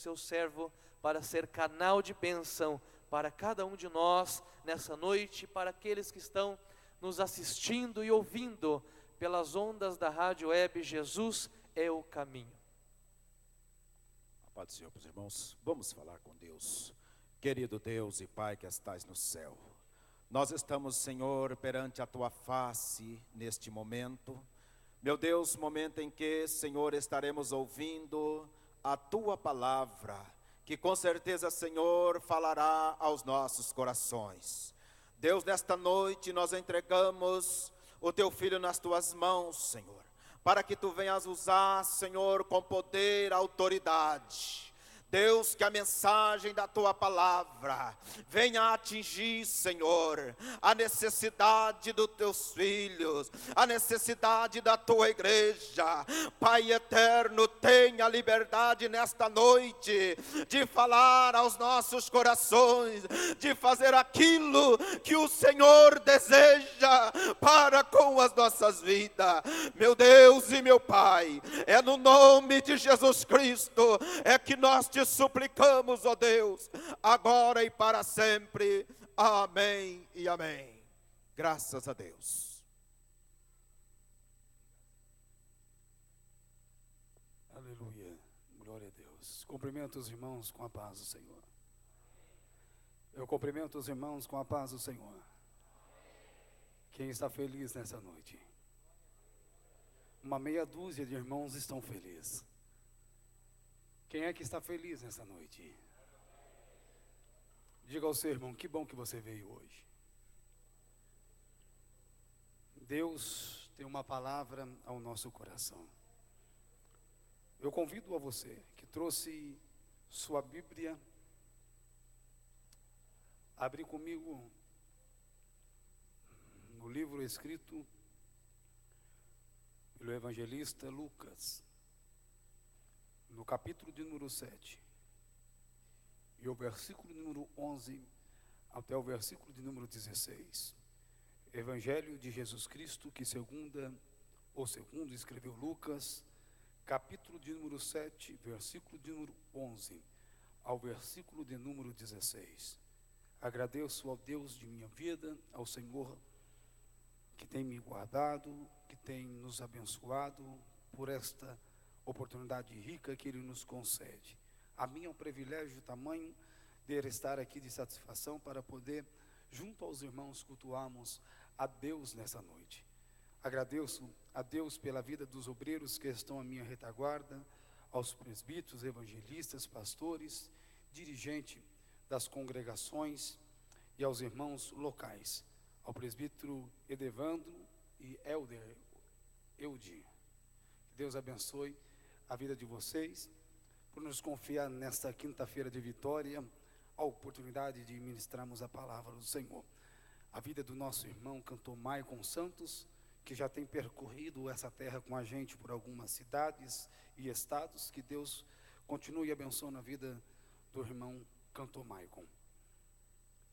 seu servo para ser canal de bênção para cada um de nós nessa noite, para aqueles que estão nos assistindo e ouvindo pelas ondas da rádio web Jesus é o Caminho. A paz do Senhor para os irmãos. Vamos falar com Deus. Querido Deus e Pai que estás no céu, nós estamos, Senhor, perante a Tua face neste momento. Meu Deus, momento em que, Senhor, estaremos ouvindo a Tua palavra, que com certeza, Senhor, falará aos nossos corações. Deus, nesta noite nós entregamos o Teu Filho nas Tuas mãos, Senhor, para que Tu venhas usar, Senhor, com poder, autoridade. Deus, que a mensagem da Tua palavra venha atingir, Senhor, a necessidade dos Teus filhos, a necessidade da Tua igreja. Pai eterno, tenha liberdade nesta noite de falar aos nossos corações, de fazer aquilo que o Senhor deseja para com as nossas vidas. Meu Deus e meu Pai, é no nome de Jesus Cristo é que nós te suplicamos, ó Deus, agora e para sempre. Amém e amém. Graças a Deus. Aleluia, glória a Deus. Cumprimento os irmãos com a paz do Senhor. Eu cumprimento os irmãos com a paz do Senhor. Quem está feliz nessa noite? Uma meia dúzia de irmãos estão felizes. Quem é que está feliz nessa noite? Diga ao seu irmão, que bom que você veio hoje. Deus tem uma palavra ao nosso coração. Eu convido a você que trouxe sua Bíblia, abre comigo no livro escrito pelo evangelista Lucas, no capítulo de número 7, e o versículo de número 11 até o versículo de número 16. Evangelho de Jesus Cristo, que segundo escreveu Lucas, capítulo de número 7, versículo de número 11 ao versículo de número 16. Agradeço ao Deus de minha vida, ao Senhor que tem me guardado, que tem nos abençoado por esta oportunidade rica que Ele nos concede. A mim é um privilégio tamanho de estar aqui de satisfação para poder, junto aos irmãos, cultuarmos a Deus nessa noite. Agradeço a Deus pela vida dos obreiros que estão à minha retaguarda, aos presbíteros, evangelistas, pastores, dirigentes das congregações e aos irmãos locais, ao presbítero Edevandro e Elder Eudi. Deus abençoe a vida de vocês, por nos confiar nesta quinta-feira de vitória, a oportunidade de ministrarmos a palavra do Senhor. A vida do nosso irmão cantor Maicon Santos, que já tem percorrido essa terra com a gente por algumas cidades e estados, que Deus continue abençoando a vida do irmão cantor Maicon.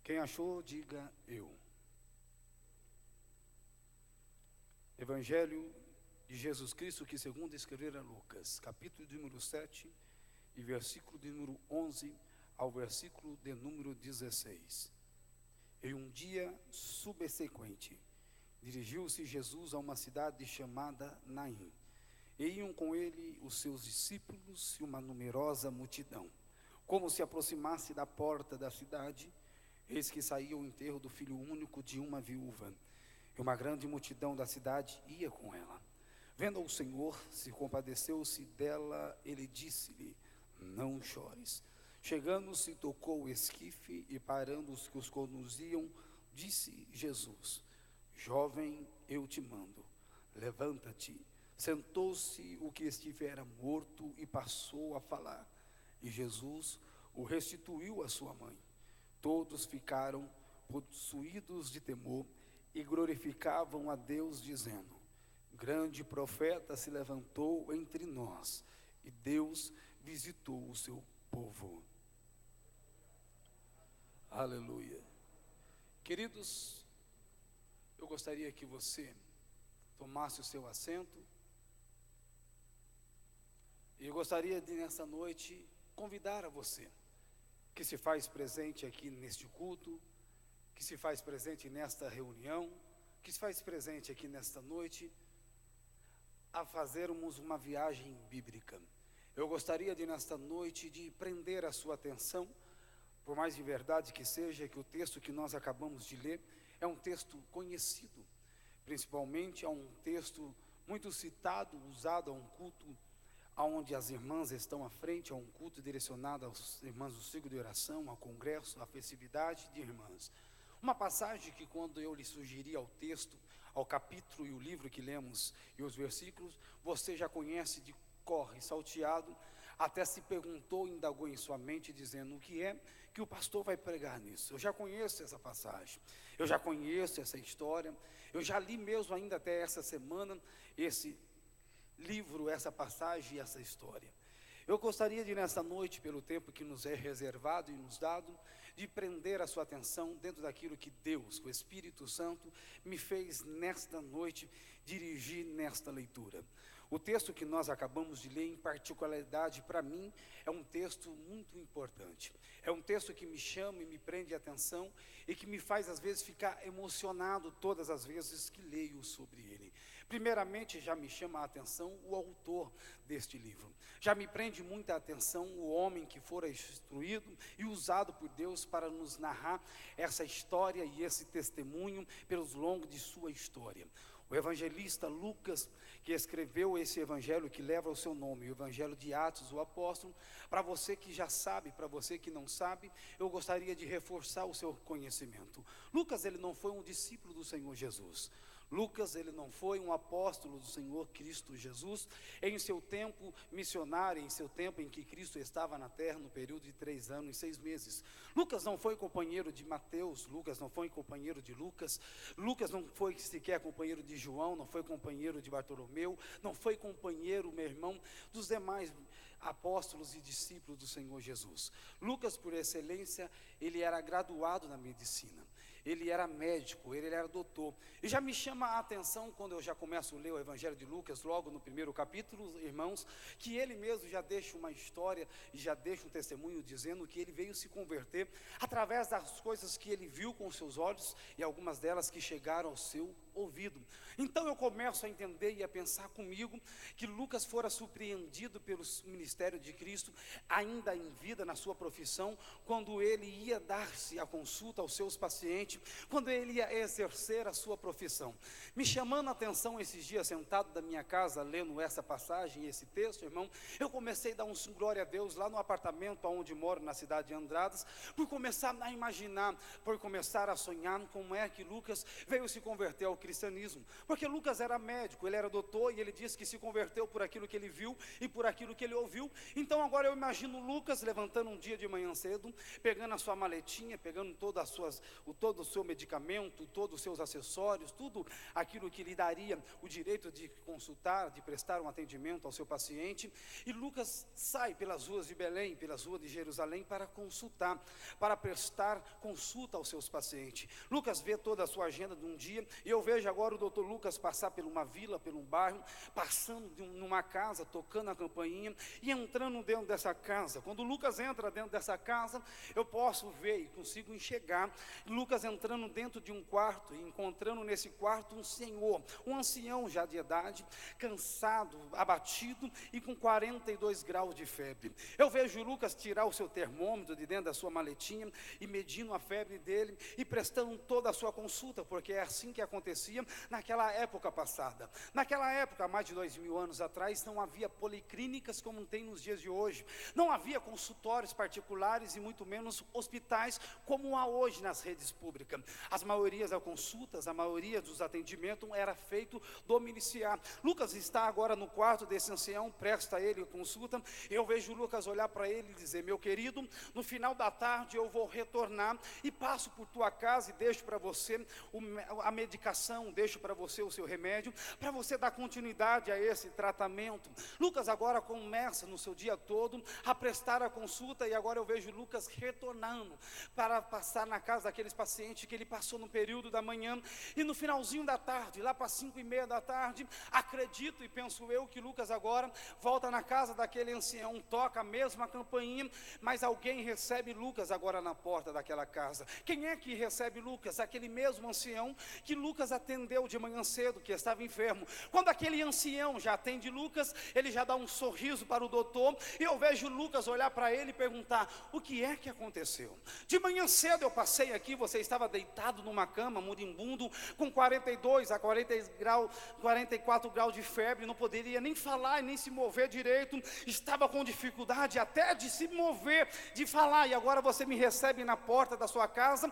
Quem achou, diga eu. Evangelho de Jesus Cristo, que segundo escrevera Lucas, capítulo de número 7, e versículo de número 11 ao versículo de número 16. Em um dia subsequente, dirigiu-se Jesus a uma cidade chamada Naim, e iam com ele os seus discípulos e uma numerosa multidão. Como se aproximasse da porta da cidade, eis que saía o enterro do filho único de uma viúva, e uma grande multidão da cidade ia com ela. Vendo o Senhor, se compadeceu-se dela, ele disse-lhe: não chores. Chegando-se, tocou o esquife, e parando os que os conduziam, disse Jesus: jovem, eu te mando, levanta-te. Sentou-se o que estivera morto e passou a falar, e Jesus o restituiu à sua mãe. Todos ficaram possuídos de temor e glorificavam a Deus, dizendo: grande profeta se levantou entre nós, e Deus visitou o seu povo. Aleluia. Queridos, eu gostaria que você tomasse o seu assento, e eu gostaria de nessa noite convidar a você, que se faz presente aqui neste culto, que se faz presente nesta reunião, que se faz presente aqui nesta noite, a fazermos uma viagem bíblica. Eu gostaria de, nesta noite, de prender a sua atenção, por mais de verdade que seja, que o texto que nós acabamos de ler é um texto conhecido, principalmente é um texto muito citado, usado a um culto onde as irmãs estão à frente, a um culto direcionado às irmãs do ciclo de oração, ao congresso, à festividade de irmãs. Uma passagem que, quando eu lhe sugeri ao texto, ao capítulo e o livro que lemos e os versículos, você já conhece de cor e salteado, até se perguntou, indagou em sua mente, dizendo: o que é que o pastor vai pregar nisso? Eu já conheço essa passagem, eu já conheço essa história, eu já li mesmo ainda até essa semana esse livro, essa passagem e essa história. Eu gostaria de, nessa noite, pelo tempo que nos é reservado e nos dado, de prender a sua atenção dentro daquilo que Deus, o Espírito Santo, me fez nesta noite dirigir nesta leitura. O texto que nós acabamos de ler, em particularidade, para mim, é um texto muito importante. É um texto que me chama e me prende a atenção e que me faz, às vezes, ficar emocionado todas as vezes que leio sobre ele. Primeiramente, já me chama a atenção o autor deste livro. Já me prende muita atenção o homem que fora instruído e usado por Deus para nos narrar essa história e esse testemunho pelos longos de sua história. O evangelista Lucas, que escreveu esse evangelho que leva o seu nome, o evangelho de Atos, o apóstolo. Para você que já sabe, para você que não sabe, eu gostaria de reforçar o seu conhecimento. Lucas, ele não foi um discípulo do Senhor Jesus. Lucas, ele não foi um apóstolo do Senhor Cristo Jesus, em seu tempo missionário, em seu tempo em que Cristo estava na terra, no período de 3 anos e 6 meses. Lucas não foi companheiro de Mateus, Lucas não foi companheiro de Lucas, Lucas não foi sequer companheiro de João, não foi companheiro de Bartolomeu, não foi companheiro, meu irmão, dos demais apóstolos e discípulos do Senhor Jesus. Lucas, por excelência, ele era graduado na medicina. Ele era médico, ele era doutor. E já me chama a atenção, quando eu já começo a ler o Evangelho de Lucas, logo no primeiro capítulo, irmãos, que ele mesmo já deixa uma história e já deixa um testemunho dizendo que ele veio se converter através das coisas que ele viu com os seus olhos e algumas delas que chegaram ao seu ouvido. Então eu começo a entender e a pensar comigo que Lucas fora surpreendido pelo ministério de Cristo, ainda em vida, na sua profissão, quando ele ia dar-se a consulta aos seus pacientes, quando ele ia exercer a sua profissão. Me chamando a atenção esses dias, sentado da minha casa, lendo essa passagem, esse texto, irmão, eu comecei a dar um glória a Deus lá no apartamento onde moro, na cidade de Andradas, por começar a imaginar, por começar a sonhar como é que Lucas veio se converter ao cristianismo. Porque Lucas era médico, ele era doutor, e ele disse que se converteu por aquilo que ele viu e por aquilo que ele ouviu. Então agora eu imagino Lucas levantando um dia de manhã cedo, pegando a sua maletinha, pegando todo o seu medicamento, todos os seus acessórios, tudo aquilo que lhe daria o direito de consultar, de prestar um atendimento ao seu paciente. E Lucas sai pelas ruas de Belém, pelas ruas de Jerusalém, para consultar, para prestar consulta aos seus pacientes. Lucas vê toda a sua agenda de um dia, e eu vejo agora o doutor Lucas passar por uma vila, por um bairro, passando numa casa, tocando a campainha e entrando dentro dessa casa. Quando Lucas entra dentro dessa casa, eu posso ver e consigo enxergar Lucas entrando dentro de um quarto e encontrando nesse quarto um senhor, um ancião já de idade, cansado, abatido e com 42 graus de febre. Eu vejo Lucas tirar o seu termômetro de dentro da sua maletinha e medindo a febre dele e prestando toda a sua consulta, porque é assim que acontecia naquela época passada. Naquela época, há mais de 2000 anos atrás, não havia policlínicas como tem nos dias de hoje. Não havia consultórios particulares e muito menos hospitais como há hoje nas redes públicas. As maiorias das consultas, a maioria dos atendimentos era feito domiciliar. Lucas está agora no quarto desse ancião, presta a ele consulta. Eu vejo Lucas olhar para ele e dizer: meu querido, no final da tarde eu vou retornar e passo por tua casa e deixo para você a medicação medicação, deixo para você o seu remédio, para você dar continuidade a esse tratamento. Lucas agora começa no seu dia todo a prestar a consulta, e agora eu vejo Lucas retornando para passar na casa daqueles pacientes que ele passou no período da manhã, e no finalzinho da tarde, lá para 5:30 da tarde, acredito e penso eu que Lucas agora volta na casa daquele ancião, toca a mesma campainha, mas alguém recebe Lucas agora na porta daquela casa. Quem é que recebe Lucas? Aquele mesmo ancião que Lucas atendeu de manhã cedo, que estava enfermo. Quando aquele ancião já atende Lucas, ele já dá um sorriso para o doutor, e eu vejo Lucas olhar para ele e perguntar: o que é que aconteceu? De manhã cedo eu passei aqui, você estava deitado numa cama, moribundo, com 42 a 44 graus de febre, não poderia nem falar e nem se mover direito, estava com dificuldade até de se mover, de falar, e agora você me recebe na porta da sua casa,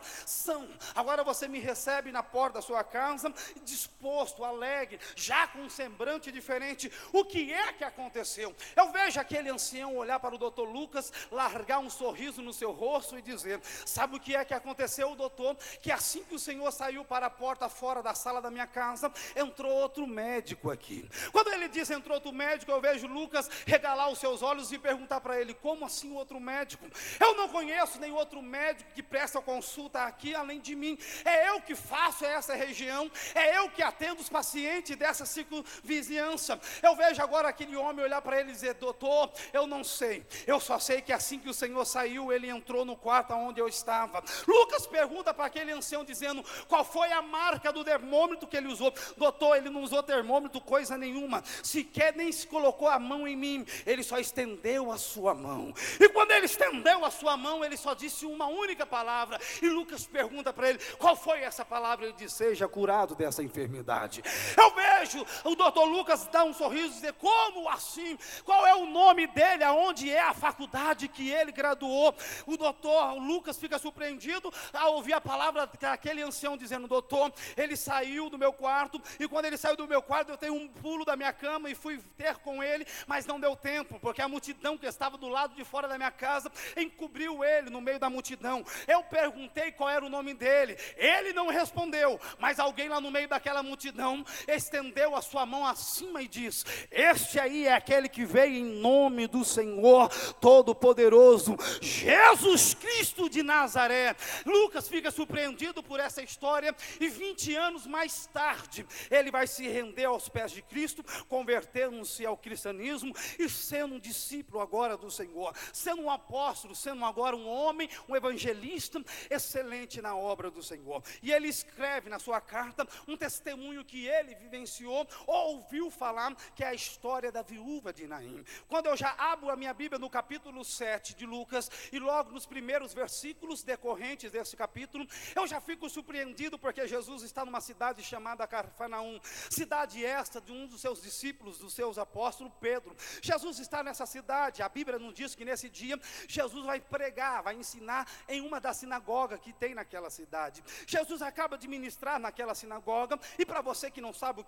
agora você me recebe na porta da sua casa, disposto, alegre, já com um semblante diferente. O que é que aconteceu? Eu vejo aquele ancião olhar para o doutor Lucas, largar um sorriso no seu rosto e dizer: sabe o que é que aconteceu, doutor? Que assim que o senhor saiu para a porta fora da sala da minha casa, entrou outro médico aqui. Quando ele diz entrou outro médico, eu vejo Lucas regalar os seus olhos e perguntar para ele: como assim outro médico? Eu não conheço nem outro médico que presta consulta aqui além de mim. É eu que faço essa região, é eu que atendo os pacientes dessa circunvizinhança. Eu vejo agora aquele homem olhar para ele e dizer: doutor, eu não sei, eu só sei que assim que o senhor saiu, ele entrou no quarto onde eu estava. Lucas pergunta para aquele ancião dizendo: qual foi a marca do termômetro que ele usou? Doutor, ele não usou termômetro coisa nenhuma, sequer nem se colocou a mão em mim, ele só estendeu a sua mão, e quando ele estendeu a sua mão, ele só disse uma única palavra, e Lucas pergunta para ele: qual foi essa palavra? Ele diz: seja curado dessa enfermidade. Eu vejo o doutor Lucas dar um sorriso e dizer: como assim? Qual é o nome dele? Aonde é a faculdade que ele graduou? O doutor Lucas fica surpreendido ao ouvir a palavra daquele ancião dizendo: doutor, ele saiu do meu quarto, e quando ele saiu do meu quarto, eu tenho um pulo da minha cama e fui ter com ele, mas não deu tempo, porque a multidão que estava do lado de fora da minha casa encobriu ele no meio da multidão. Eu perguntei qual era o nome dele, ele não respondeu, mas alguém lá no meio daquela multidão estendeu a sua mão acima e diz: este aí é aquele que veio em nome do Senhor Todo-Poderoso, Jesus Cristo de Nazaré. Lucas fica surpreendido por essa história, e 20 anos mais tarde, ele vai se render aos pés de Cristo, convertendo-se ao cristianismo e sendo um discípulo agora do Senhor, sendo um apóstolo, sendo agora um homem, um evangelista excelente na obra do Senhor. E ele escreve na sua carta um testemunho que ele vivenciou, ou ouviu falar, que é a história da viúva de Naim. Quando eu já abro a minha Bíblia no capítulo 7 de Lucas, e logo nos primeiros versículos decorrentes desse capítulo, eu já fico surpreendido, porque Jesus está numa cidade chamada Cafarnaum, cidade esta de um dos seus discípulos, dos seus apóstolos, Pedro. Jesus está nessa cidade. A Bíblia nos diz que nesse dia Jesus vai pregar, vai ensinar em uma das sinagogas que tem naquela cidade. Jesus acaba de ministrar naquela sinagoga, e para você que não sabe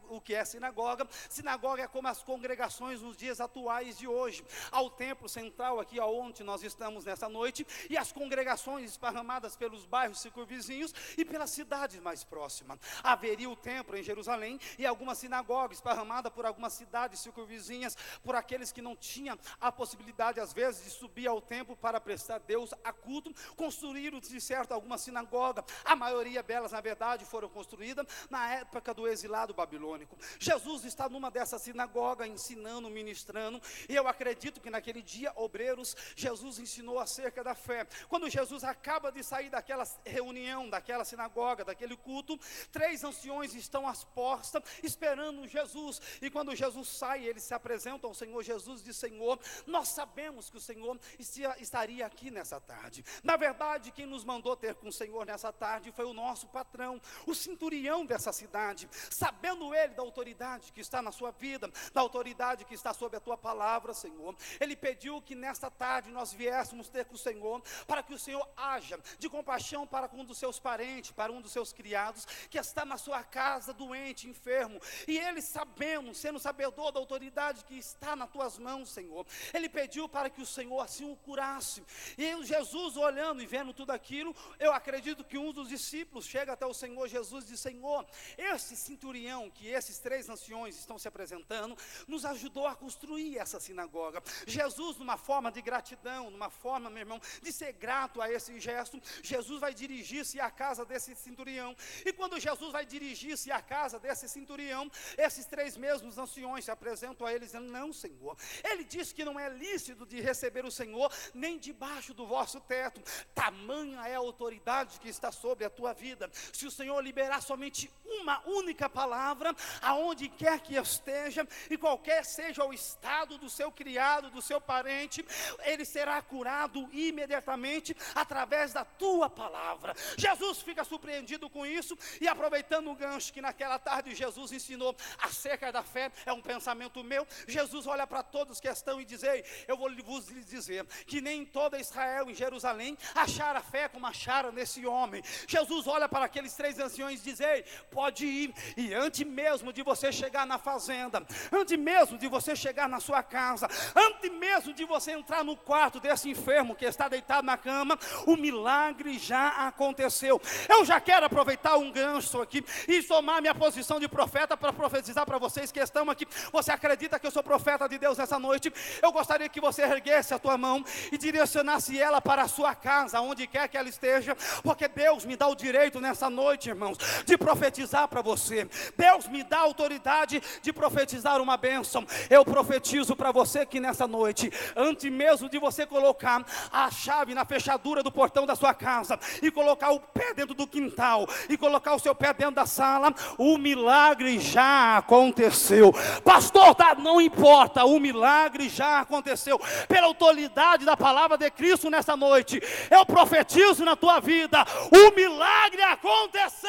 o que é sinagoga, sinagoga é como as congregações nos dias atuais de hoje. Ao templo central aqui onde nós estamos nessa noite, e as congregações esparramadas pelos bairros circunvizinhos e pelas cidades mais próximas. Haveria o templo em Jerusalém e algumas sinagogas esparramadas por algumas cidades circunvizinhas, por aqueles que não tinham a possibilidade às vezes de subir ao templo para prestar a Deus a culto. Construíram de certo alguma sinagoga, a maioria delas na verdade foram construídas na época do exilado babilônico. Jesus está numa dessas sinagogas ensinando, ministrando, e eu acredito que naquele dia, obreiros, Jesus ensinou acerca da fé. Quando Jesus acaba de sair daquela reunião, daquela sinagoga, daquele culto, 3 anciões estão às portas esperando Jesus, e quando Jesus sai, eles se apresentam ao Senhor Jesus e diz: Senhor, nós sabemos que o Senhor estaria aqui nessa tarde. Na verdade, quem nos mandou ter com o Senhor nessa tarde foi o nosso patrão, o centurião dessa cidade. Sabendo ele da autoridade que está na sua vida, da autoridade que está sobre a tua palavra, Senhor, ele pediu que nesta tarde nós viéssemos ter com o Senhor, para que o Senhor haja de compaixão para um dos seus parentes, para um dos seus criados, que está na sua casa doente, enfermo, e ele sabendo, sendo sabedor da autoridade que está nas tuas mãos, Senhor, ele pediu para que o Senhor assim o curasse. E Jesus olhando e vendo tudo aquilo, eu acredito que um dos discípulos chega até o Senhor Jesus Jesus diz: Senhor, esse centurião que esses 3 anciões estão se apresentando, nos ajudou a construir essa sinagoga. Jesus, numa forma de gratidão, numa forma, meu irmão, de ser grato a esse gesto, Jesus vai dirigir-se à casa desse centurião. E quando Jesus vai dirigir-se à casa desse centurião, esses 3 mesmos anciões se apresentam a ele dizendo: não, Senhor, ele disse que não é lícito de receber o Senhor nem debaixo do vosso teto. Tamanha é a autoridade que está sobre a tua vida. Se o Senhor liberar somente uma única palavra, aonde quer que esteja, e qualquer seja o estado do seu criado, do seu parente, ele será curado imediatamente através da tua palavra. Jesus fica surpreendido com isso, e aproveitando o gancho que naquela tarde Jesus ensinou acerca da fé, é um pensamento meu, Jesus olha para todos que estão e diz: ei, eu vou vos dizer que nem toda Israel em Jerusalém achara fé como achara nesse homem. Jesus olha para aqueles 3 anciões e diz: ei, pode ir, e antes mesmo de você chegar na fazenda, antes mesmo de você chegar na sua casa, antes mesmo de você entrar no quarto desse enfermo que está deitado na cama, o milagre já aconteceu. Eu já quero aproveitar um gancho aqui e tomar minha posição de profeta para profetizar para vocês que estão aqui. Você acredita que eu sou profeta de Deus nessa noite? Eu gostaria que você erguesse a tua mão e direcionasse ela para a sua casa, onde quer que ela esteja, porque Deus me dá o direito nessa noite, irmãos, de profetizar para você. Deus me dá a autoridade de profetizar uma bênção. Eu profetizo para você que nessa noite, antes mesmo de você colocar a chave na fechadura do portão da sua casa, e colocar o pé dentro do quintal, e colocar o seu pé dentro da sala, o milagre já aconteceu. Pastor, tá, não importa, o milagre já aconteceu. Pela autoridade da palavra de Cristo nessa noite, eu profetizo na tua vida: o milagre aconteceu.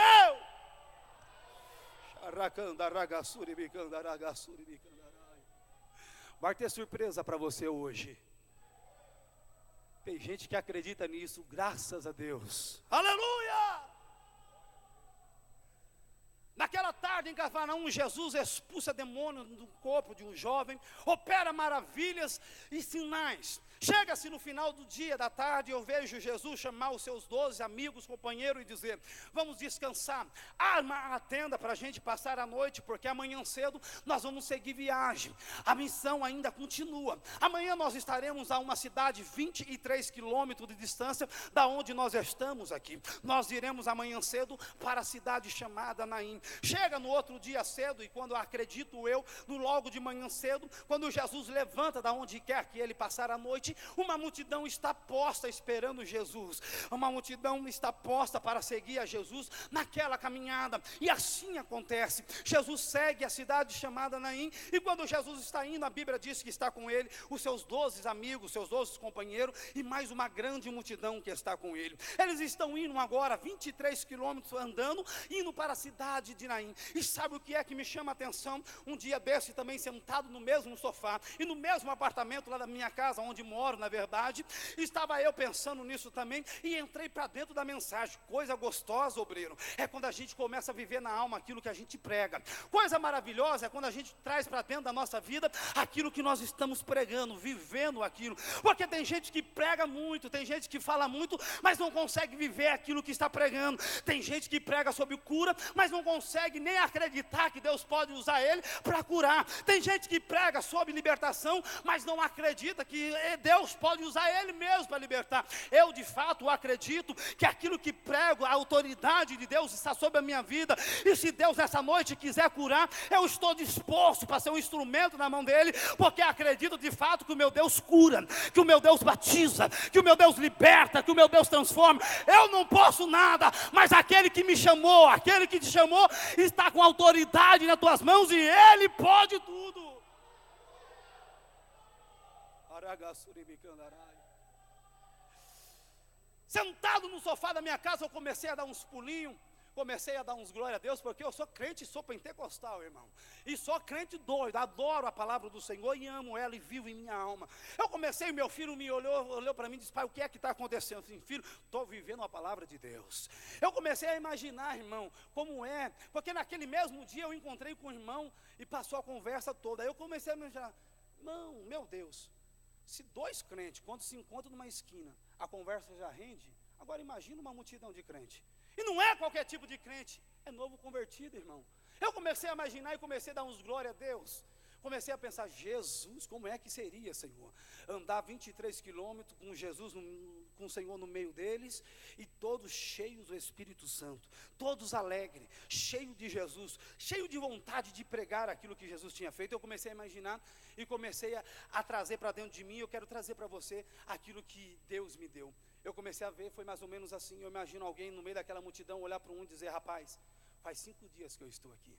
Vai ter surpresa para você hoje. Tem gente que acredita nisso, graças a Deus. Aleluia! Naquela tarde em Cafarnaum, Jesus expulsa demônios do corpo de um jovem, opera maravilhas e sinais. Chega-se no final do dia, da tarde, eu vejo Jesus chamar os seus 12 amigos, companheiros, e dizer: vamos descansar, arma a tenda para a gente passar a noite, porque amanhã cedo nós vamos seguir viagem, a missão ainda continua. Amanhã nós estaremos a uma cidade 23 quilômetros de distância da onde nós estamos aqui. Nós iremos amanhã cedo para a cidade chamada Naim. Chega no outro dia cedo, e quando acredito eu, no logo de manhã cedo, quando Jesus levanta da onde quer que ele passar a noite, uma multidão está posta esperando Jesus. Uma multidão está posta para seguir a Jesus naquela caminhada. E assim acontece. Jesus segue a cidade chamada Naim, e quando Jesus está indo, a Bíblia diz que está com ele os seus 12 amigos, seus 12 companheiros, e mais uma grande multidão que está com ele. Eles estão indo agora 23 quilômetros andando, indo para a cidade de Naim. E sabe o que é que me chama a atenção? Um dia desse, também sentado no mesmo sofá e no mesmo apartamento lá da minha casa, onde moro, na verdade, estava eu pensando nisso também, e entrei para dentro da mensagem. Coisa gostosa, obreiro, é quando a gente começa a viver na alma aquilo que a gente prega. Coisa maravilhosa é quando a gente traz para dentro da nossa vida aquilo que nós estamos pregando, vivendo aquilo. Porque tem gente que prega muito, tem gente que fala muito, mas não consegue viver aquilo que está pregando. Tem gente que prega sobre cura, mas não consegue nem acreditar que Deus pode usar ele para curar. Tem gente que prega sobre libertação, mas não acredita que Deus pode usar ele mesmo para libertar. Eu de fato acredito que aquilo que prego, a autoridade de Deus está sobre a minha vida, e se Deus nessa noite quiser curar, eu estou disposto para ser um instrumento na mão dele, porque acredito de fato que o meu Deus cura, que o meu Deus batiza, que o meu Deus liberta, que o meu Deus transforma. Eu não posso nada, mas aquele que me chamou, aquele que te chamou, está com autoridade nas tuas mãos, e ele pode tudo. Sentado no sofá da minha casa, eu comecei a dar uns pulinhos, comecei a dar uns glória a Deus, porque eu sou crente e sou pentecostal, irmão, e sou crente doido, adoro a palavra do Senhor e amo ela e vivo em minha alma. Eu comecei, meu filho me olhou para mim e disse: pai, o que é que está acontecendo? Eu disse: filho, estou vivendo a palavra de Deus. Eu comecei a imaginar, irmão, como é, porque naquele mesmo dia eu encontrei com o irmão e passou a conversa toda. Aí eu comecei a imaginar: irmão, meu Deus, se 2 crentes, quando se encontram numa esquina, a conversa já rende, agora imagina uma multidão de crente. E não é qualquer tipo de crente, É novo convertido, irmão. Eu comecei a imaginar e comecei a dar uns glória a Deus. Comecei a pensar, Jesus, como é que seria, Senhor? Andar 23 quilômetros com Jesus, com o Senhor no meio deles, e todos cheios do Espírito Santo, todos alegres, cheios de Jesus, cheios de vontade de pregar aquilo que Jesus tinha feito. Eu comecei a imaginar e comecei a trazer para dentro de mim. Eu quero trazer para você aquilo que Deus me deu. Eu comecei a ver, foi mais ou menos assim. Eu imagino alguém no meio daquela multidão olhar para um e dizer, rapaz, faz 5 dias que eu estou aqui.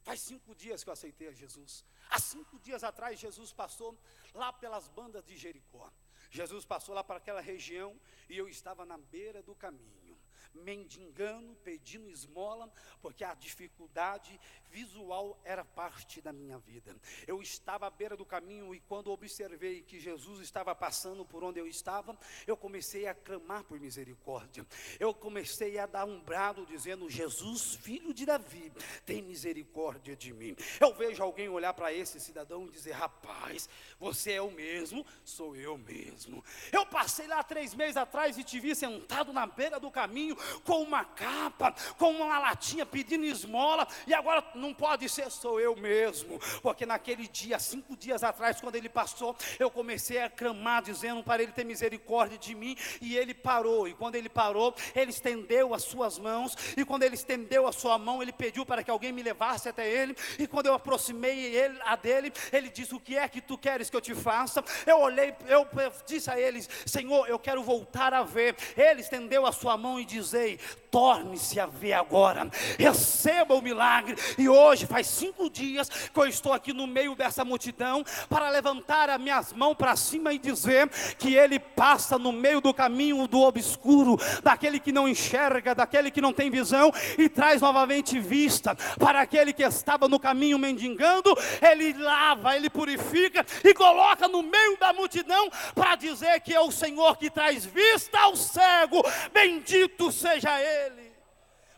Faz 5 dias que eu aceitei a Jesus. Há 5 dias atrás, Jesus passou lá pelas bandas de Jericó. Jesus passou lá para aquela região e eu estava na beira do caminho, mendigando, pedindo esmola, porque a dificuldade visual era parte da minha vida. Eu estava à beira do caminho e quando observei que Jesus estava passando por onde eu estava, eu comecei a clamar por misericórdia. Eu comecei a dar um brado dizendo, Jesus, filho de Davi, tem misericórdia de mim. Eu vejo alguém olhar para esse cidadão e dizer, rapaz, você é o mesmo? Sou eu mesmo. Eu passei lá 3 meses atrás e te vi sentado na beira do caminho, com uma capa, com uma latinha pedindo esmola, e agora não pode ser, sou eu mesmo, porque naquele dia, 5 dias atrás, quando ele passou, eu comecei a clamar, dizendo para ele ter misericórdia de mim, e ele parou, e quando ele parou, ele estendeu as suas mãos, e quando ele estendeu a sua mão, ele pediu para que alguém me levasse até ele, e quando eu aproximei a dele, ele disse, o que é que tu queres que eu te faça? Eu olhei, eu disse a eles, Senhor, eu quero voltar a ver. Ele estendeu a sua mão e dizei, torne-se a ver agora, receba o milagre. E hoje faz 5 dias que eu estou aqui no meio dessa multidão, para levantar as minhas mãos para cima e dizer que ele passa no meio do caminho do obscuro, daquele que não enxerga, daquele que não tem visão, e traz novamente vista para aquele que estava no caminho mendigando. Ele lava, ele purifica e coloca no meio da multidão para dizer que é o Senhor que traz vista ao cego, bendito seja ele.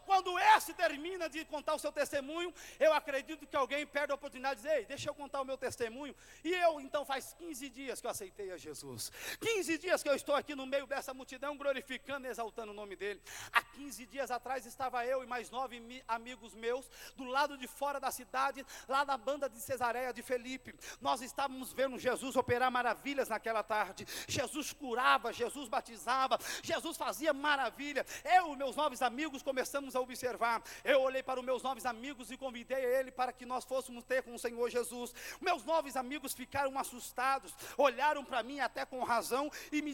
Quando esse termina de contar o seu testemunho, eu acredito que alguém perde a oportunidade de dizer, ei, deixa eu contar o meu testemunho. E eu, então, faz 15 dias que eu aceitei a Jesus. 15 dias que eu estou aqui no meio dessa multidão, glorificando e exaltando o nome dele. Há 15 dias atrás estava eu e mais 9 amigos meus, do lado de fora da cidade, lá na banda de Cesareia de Felipe. Nós estávamos vendo Jesus operar maravilhas naquela tarde. Jesus curava, Jesus batizava, Jesus fazia maravilha. Eu e meus 9 amigos começamos a observar. Eu olhei para os meus 9 amigos e convidei ele para que nós fôssemos ter com o Senhor Jesus. Meus 9 amigos ficaram assustados, olharam para mim até com razão e me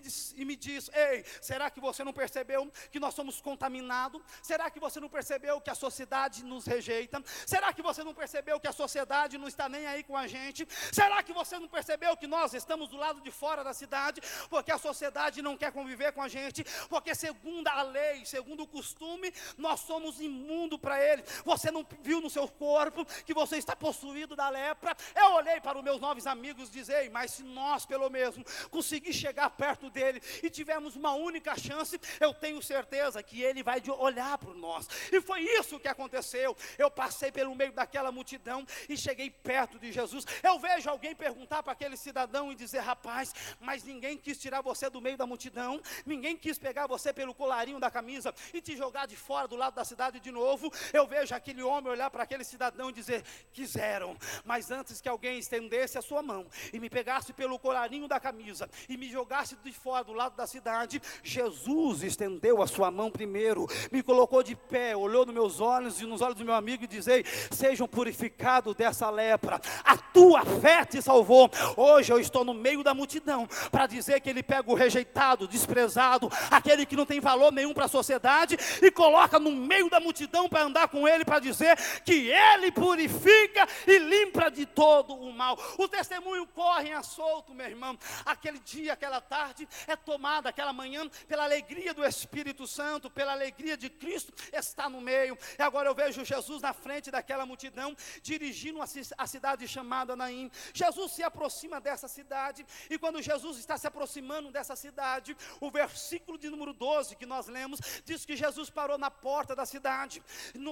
diz, ei, será que você não percebeu que nós somos contaminados? Será que você não percebeu que a sociedade nos rejeita? Será que você não percebeu que a sociedade não está nem aí com a gente? Será que você não percebeu que nós estamos do lado de fora da cidade, porque a sociedade não quer conviver com a gente, porque segundo a lei, segundo o costume, nós somos imundos para ele. Você não viu no seu corpo que você está possuído da lepra? Eu olhei para os meus 9 amigos e dizei, mas se nós pelo menos conseguir chegar perto dele e tivermos uma única chance, eu tenho certeza que ele vai olhar por nós. E foi isso que aconteceu. Eu passei pelo meio daquela multidão e cheguei perto de Jesus. Eu vejo alguém perguntar para aquele cidadão e dizer, rapaz, mas ninguém quis tirar você do meio da multidão, ninguém quis pegar você pelo colarinho da camisa e te jogar de fora do lado da cidade de novo. Eu vejo aquele homem olhar para aquele cidadão e dizer, quiseram, mas antes que alguém estendesse a sua mão e me pegasse pelo colarinho da camisa e me jogasse de fora do lado da cidade, Jesus estendeu a sua mão primeiro, me colocou de pé, olhou nos meus olhos e nos olhos do meu amigo e dizei, sejam purificados dessa lepra, a tua fé te salvou. Hoje eu estou no meio da multidão para dizer que ele pega o rejeitado, desprezado, aquele que não tem valor nenhum para a sociedade e coloca no meio da multidão para andar com ele, para dizer que ele purifica e limpa de todo o mal. O testemunho corre a solto, meu irmão. Aquele dia, aquela tarde é tomada, aquela manhã, pela alegria do Espírito Santo, pela alegria de Cristo está no meio. E agora eu vejo Jesus na frente daquela multidão, dirigindo a cidade chamada Naim. Jesus se aproxima dessa cidade, e quando Jesus está se aproximando dessa cidade, o versículo de número 12 que nós lemos, diz que Jesus parou na porta da cidade.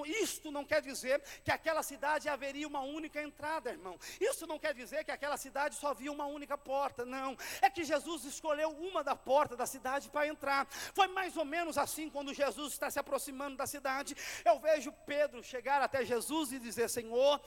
Isto não quer dizer que aquela cidade haveria uma única entrada, irmão. Isso não quer dizer que aquela cidade só havia uma única porta, não. É que Jesus escolheu uma da porta da cidade para entrar. Foi mais ou menos assim quando Jesus está se aproximando da cidade. Eu vejo Pedro chegar até Jesus e dizer: Senhor,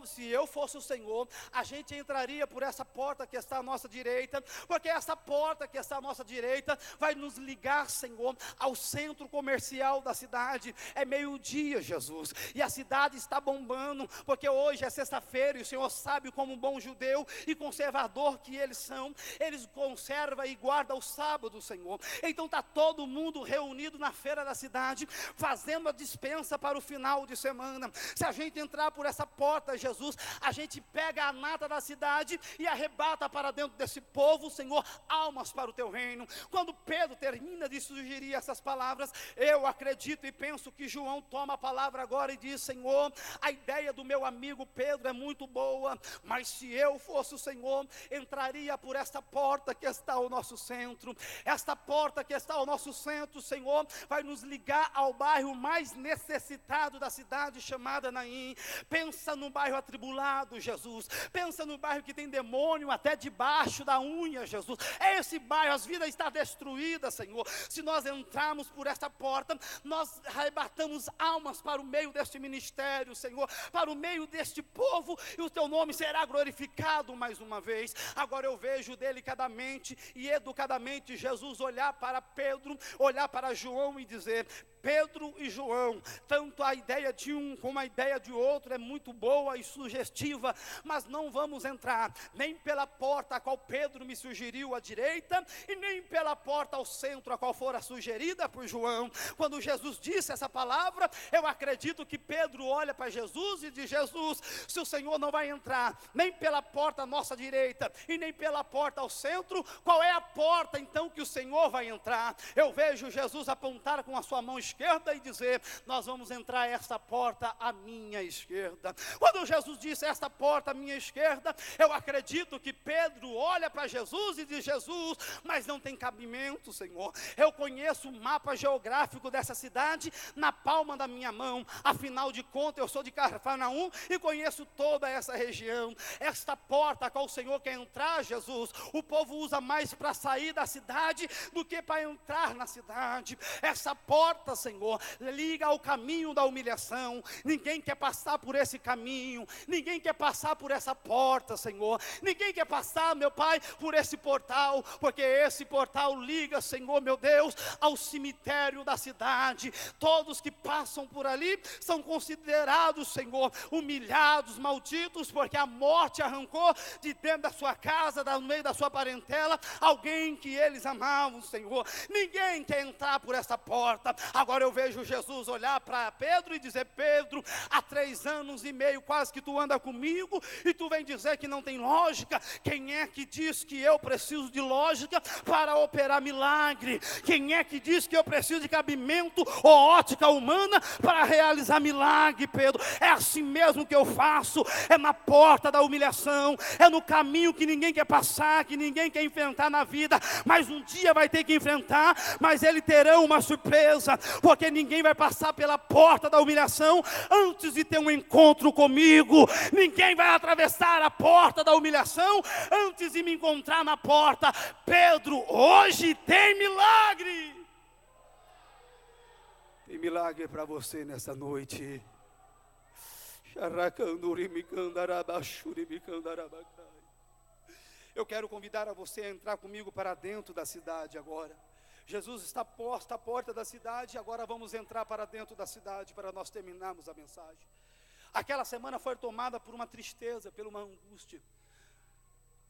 se eu fosse o Senhor, a gente entraria por essa porta que está à nossa direita, porque essa porta que está à nossa direita vai nos ligar, Senhor, ao centro comercial da cidade. É meio-dia, Jesus, e a cidade está bombando, porque hoje é sexta-feira, e o Senhor sabe, como um bom judeu e conservador que eles são, eles conservam e guardam o sábado, Senhor. Então está todo mundo reunido na feira da cidade, fazendo a dispensa para o final de semana. Se a gente entrar por essa porta, Jesus, a gente pega a nata da cidade e arrebata para dentro desse povo, Senhor, almas para o teu reino. Quando Pedro termina de sugerir essas palavras, eu acredito e penso que João toma a palavra agora e diz: Senhor, a ideia do meu amigo Pedro é muito boa, mas se eu fosse o Senhor, entraria por esta porta que está ao nosso centro. Esta porta que está ao nosso centro, Senhor, vai nos ligar ao bairro mais necessitado da cidade, chamada Naim. Pensa no bairro atribulado, Jesus. Pensa no bairro que tem demônio até debaixo da unha, Jesus. É esse bairro, as vidas estão destruídas, Senhor. Se nós entrarmos por esta porta, nós arrebatamos almas para o meio deste ministério, Senhor, para o meio deste povo, e o teu nome será glorificado mais uma vez. Agora eu vejo delicadamente e educadamente Jesus olhar para Pedro, olhar para João e dizer: Pedro e João, tanto a ideia de um como a ideia de outro é muito boa e sugestiva, mas não vamos entrar nem pela porta a qual Pedro me sugeriu à direita, e nem pela porta ao centro a qual fora sugerida por João. Quando Jesus disse essa palavra, eu acredito que Pedro olha para Jesus e diz: Jesus, se o Senhor não vai entrar nem pela porta à nossa direita e nem pela porta ao centro, qual é a porta então que o Senhor vai entrar? Eu vejo Jesus apontar com a sua mão esquerda e dizer: nós vamos entrar esta porta à minha esquerda. Quando Jesus disse esta porta à minha esquerda, eu acredito que Pedro olha para Jesus e diz: Jesus, mas não tem cabimento, Senhor. Eu conheço o mapa geográfico dessa cidade na palma da minha mão. Afinal de contas, eu sou de Cafarnaum e conheço toda essa região. Esta porta a qual o Senhor quer entrar, Jesus, o povo usa mais para sair da cidade do que para entrar na cidade. Essa porta, Senhor, liga ao caminho da humilhação. Ninguém quer passar por esse caminho, ninguém quer passar por essa porta, Senhor. Ninguém quer passar, meu Pai, por esse portal, porque esse portal liga, Senhor, meu Deus, ao cemitério da cidade. Todos que passam por ali são considerados, Senhor, humilhados, malditos, porque a morte arrancou de dentro da sua casa, no meio da sua parentela, alguém que eles amavam, Senhor. Ninguém quer entrar por essa porta. Agora eu vejo Jesus olhar para Pedro e dizer: Pedro, há 3 anos e meio quase que tu anda comigo e tu vem dizer que não tem lógica. Quem é que diz que eu preciso de lógica para operar milagre? Quem é que diz que eu preciso de cabimento ou ótica humana para realizar milagre, Pedro? É assim mesmo que eu faço, é na porta da humilhação, é no caminho que ninguém quer passar, que ninguém quer enfrentar na vida, mas um dia vai ter que enfrentar, mas eles terão uma surpresa, porque ninguém vai passar pela porta da humilhação antes de ter um encontro comigo. Ninguém vai atravessar a porta da humilhação antes de me encontrar na porta. Pedro, hoje tem milagre. Tem milagre para você nessa noite. Eu quero convidar a você a entrar comigo para dentro da cidade agora. Jesus está posto à porta da cidade, agora vamos entrar para dentro da cidade para nós terminarmos a mensagem. Aquela semana foi tomada por uma tristeza, por uma angústia.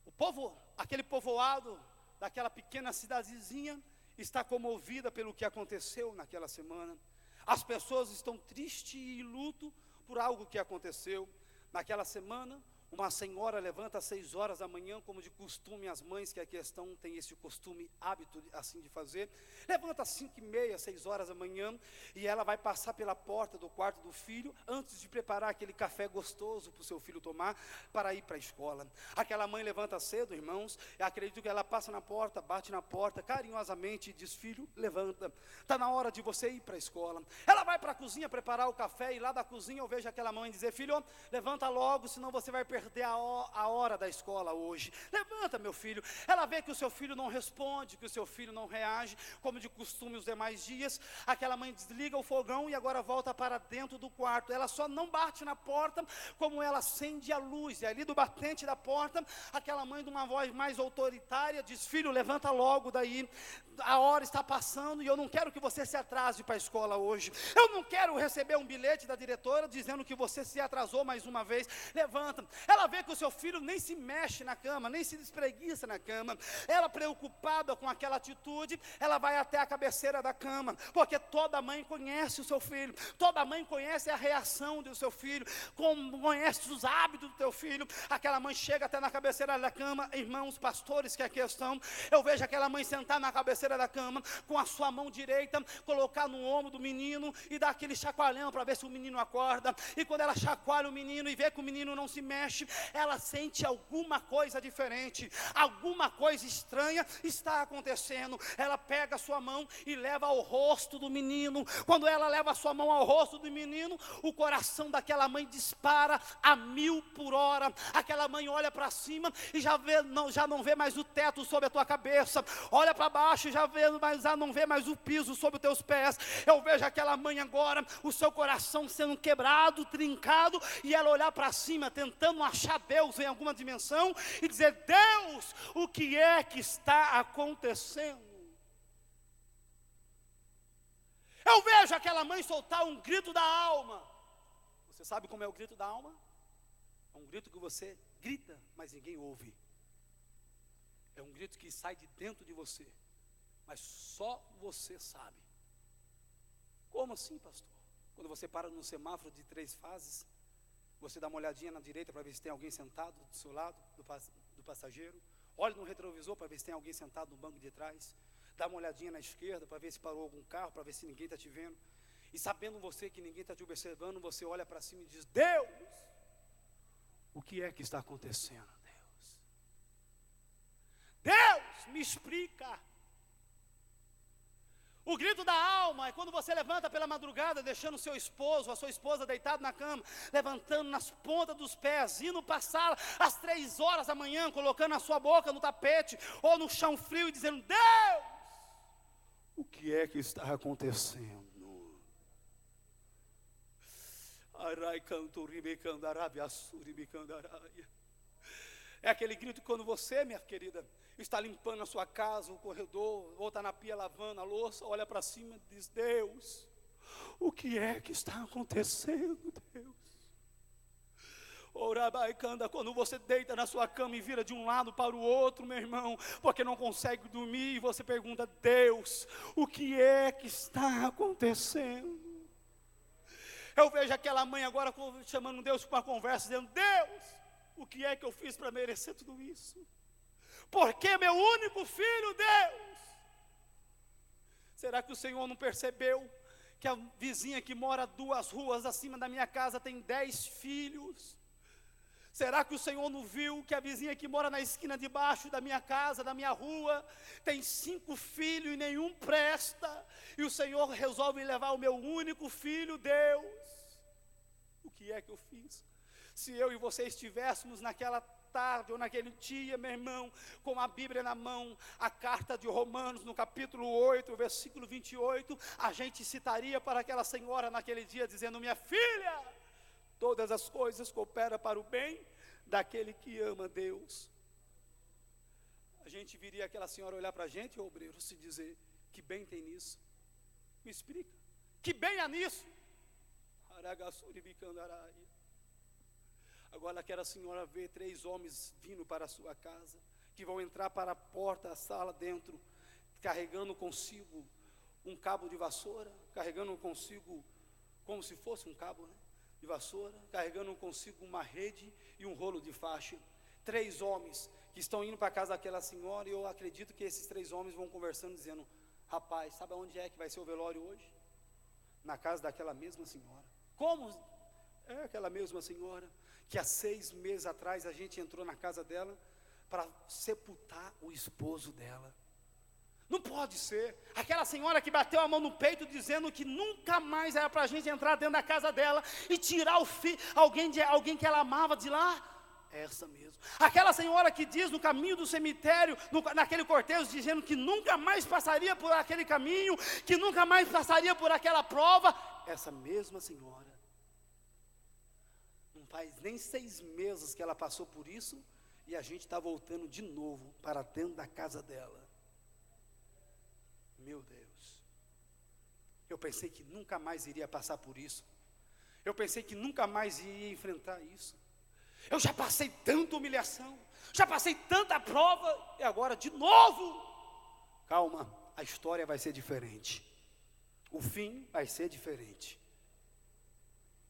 O povo, aquele povoado daquela pequena cidadezinha, está comovida pelo que aconteceu naquela semana. As pessoas estão tristes e em luto por algo que aconteceu. Naquela semana, Uma senhora levanta às 6 horas da manhã, como de costume, as mães que aqui estão têm esse costume, hábito assim de fazer. Levanta às 5h30, 6 horas da manhã, e ela vai passar pela porta do quarto do filho, antes de preparar aquele café gostoso para o seu filho tomar, para ir para a escola. Aquela mãe levanta cedo, irmãos, eu acredito que ela passa na porta, bate na porta, carinhosamente diz: filho, levanta, está na hora de você ir para a escola. Ela vai para a cozinha preparar o café, e lá da cozinha eu vejo aquela mãe dizer: filho, levanta logo, senão você vai perder a hora da escola hoje. Levanta, meu filho. Ela vê que o seu filho não responde, que o seu filho não reage, como de costume os demais dias. Aquela mãe desliga o fogão e agora volta para dentro do quarto. Ela só não bate na porta, como ela acende a luz, e ali do batente da porta, aquela mãe de uma voz mais autoritária diz: filho, levanta logo daí, a hora está passando e eu não quero que você se atrase para a escola hoje. Eu não quero receber um bilhete da diretora dizendo que você se atrasou mais uma vez. Levanta. Ela vê que o seu filho nem se mexe na cama, nem se espreguiça na cama. Ela, preocupada com aquela atitude, ela vai até a cabeceira da cama, porque toda mãe conhece o seu filho, toda mãe conhece a reação do seu filho, conhece os hábitos do teu filho. Aquela mãe chega até na cabeceira da cama. Irmãos pastores que aqui estão, eu vejo aquela mãe sentar na cabeceira da cama, com a sua mão direita colocar no ombro do menino e dar aquele chacoalhão para ver se o menino acorda. E quando ela chacoalha o menino e vê que o menino não se mexe, ela sente alguma coisa diferente, alguma coisa estranha está acontecendo. Ela pega a sua mão e leva ao rosto do menino. Quando ela leva a sua mão ao rosto do menino, o coração daquela mãe dispara a 1000 por hora. Aquela mãe olha para cima e já não vê mais o teto sobre a tua cabeça, olha para baixo e já não vê mais o piso sobre os teus pés. Eu vejo aquela mãe agora, o seu coração sendo quebrado, trincado, e ela olhar para cima, tentando achar Deus em alguma dimensão, e dizer: Deus, o que é que está acontecendo? Eu vejo aquela mãe soltar um grito da alma. Você sabe como é o grito da alma? É um grito que você grita, mas ninguém ouve. É um grito que sai de dentro de você, mas só você sabe. Como assim, pastor? Quando você para no semáforo de 3 fases, você dá uma olhadinha na direita para ver se tem alguém sentado do seu lado, do passageiro. Olha no retrovisor para ver se tem alguém sentado no banco de trás. Dá uma olhadinha na esquerda para ver se parou algum carro, para ver se ninguém está te vendo. E sabendo você que ninguém está te observando, você olha para cima e diz: Deus, o que é que está acontecendo, Deus? Deus, me explica. O grito da alma é quando você levanta pela madrugada, deixando o seu esposo, a sua esposa deitado na cama, levantando nas pontas dos pés, indo passar às 3 horas da manhã, colocando a sua boca no tapete ou no chão frio e dizendo: Deus, o que é que está acontecendo? É aquele grito quando você, minha querida, está limpando a sua casa, o corredor, ou está na pia lavando a louça, olha para cima e diz: Deus, o que é que está acontecendo, Deus? Quando você deita na sua cama e vira de um lado para o outro, meu irmão, porque não consegue dormir, e você pergunta: Deus, o que é que está acontecendo? Eu vejo aquela mãe agora chamando Deus para uma conversa, dizendo: Deus, o que é que eu fiz para merecer tudo isso? Porque meu único filho, Deus. Será que o Senhor não percebeu que a vizinha que mora 2 ruas acima da minha casa tem 10 filhos? Será que o Senhor não viu que a vizinha que mora na esquina de baixo da minha casa, da minha rua, tem 5 filhos e nenhum presta? E o Senhor resolve levar o meu único filho, Deus. O que é que eu fiz? Se eu e você estivéssemos naquela tarde ou naquele dia, meu irmão, com a Bíblia na mão, a carta de Romanos, no capítulo 8, versículo 28, a gente citaria para aquela senhora naquele dia, dizendo: minha filha, todas as coisas cooperam para o bem daquele que ama Deus. A gente viria aquela senhora olhar para a gente, obreiro, se dizer: que bem tem nisso? Me explica, que bem há nisso? Agora aquela senhora vê 3 homens vindo para a sua casa, que vão entrar para a porta da sala dentro, carregando consigo um cabo de vassoura, carregando consigo como se fosse um cabo, né? de vassoura, carregando consigo uma rede e um rolo de faixa. 3 homens que estão indo para a casa daquela senhora, e eu acredito que esses 3 homens vão conversando, dizendo: rapaz, sabe onde é que vai ser o velório hoje? Na casa daquela mesma senhora. Como? É aquela mesma senhora que há 6 meses atrás a gente entrou na casa dela para sepultar o esposo dela. Não pode ser. Aquela senhora que bateu a mão no peito dizendo que nunca mais era para a gente entrar dentro da casa dela e tirar o filho, alguém que ela amava de lá. É essa mesmo. Aquela senhora que diz no caminho do cemitério, naquele cortejo, dizendo que nunca mais passaria por aquele caminho, que nunca mais passaria por aquela prova. Essa mesma senhora. Não faz nem 6 meses que ela passou por isso, e a gente está voltando de novo para dentro da casa dela. Meu Deus, eu pensei que nunca mais iria passar por isso, eu pensei que nunca mais iria enfrentar isso, eu já passei tanta humilhação, já passei tanta prova, e agora de novo. Calma, a história vai ser diferente, o fim vai ser diferente.